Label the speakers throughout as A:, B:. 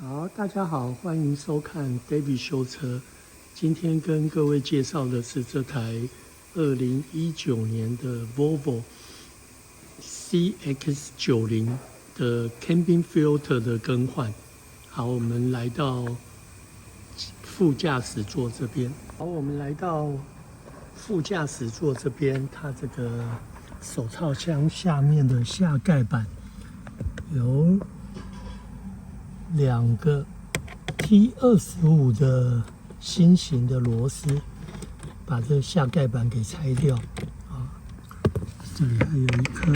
A: 好，大家好，欢迎收看 David 修车。今天跟各位介绍的是这台2019年的 Volvo CX-90的 Cabin Filter 的更换。好，我们来到副驾驶座这边。好，我们来到副驾驶座这边，它这个手套箱下面的下盖板有2个 T25的新型的螺丝，把这下盖板给拆掉啊。这里还有一颗。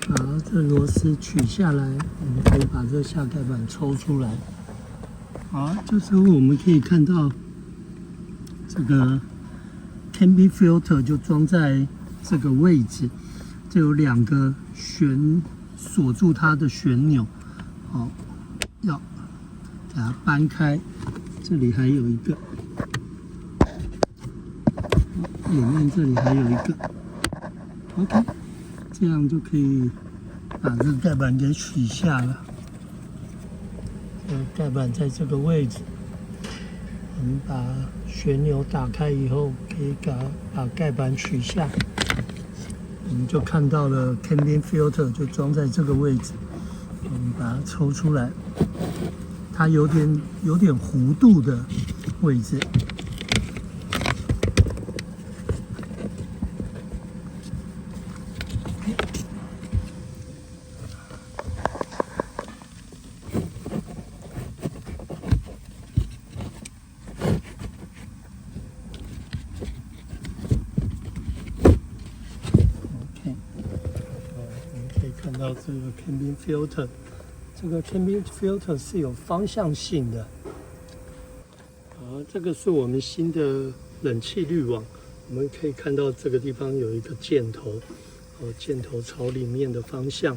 A: 好，这螺丝取下来，我们可以把这下盖板抽出来。好，这时候我们可以看到这个 Cabin Filter 就装在这个位置，这有2个锁住它的旋钮。好，要给它搬开，这里还有一个，里面这里还有一个。OK， 这样就可以把这个盖板给取下了。盖板在这个位置，我们把旋钮打开以后，可以把盖板取下，我们就看到了 Cabin Filter 就装在这个位置。我们把它抽出来，它有点弧度的位置。看到这个 Cabin Filter， 这个 Cabin Filter 是有方向性的。这个是我们新的冷气滤网，我们可以看到这个地方有一个箭头，箭头朝里面的方向。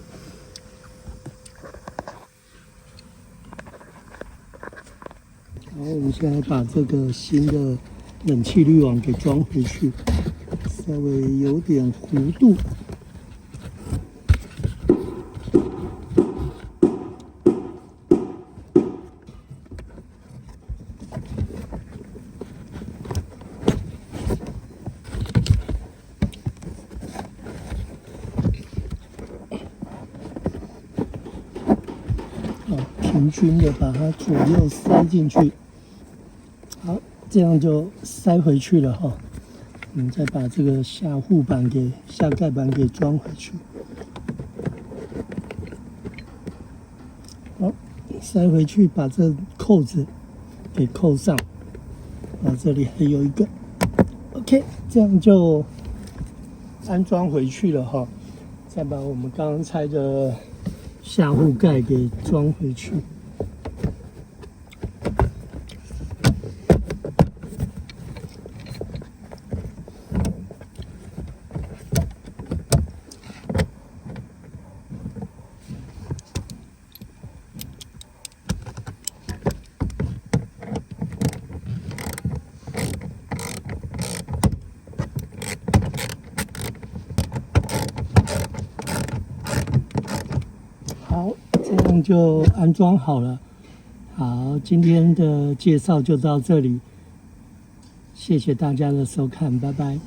A: 然后我们现在把这个新的冷气滤网给装回去，稍微有点弧度。平均的把它左右塞进去，好，这样就塞回去了哈。我们再把这个下盖板给装回去，好，塞回去，把这扣子给扣上，这里还有一个 ，OK， 这样就安装回去了哈。再把我们刚刚拆的下护盖给装回去。好，这样就安装好了。好，今天的介绍就到这里，谢谢大家的收看，拜拜。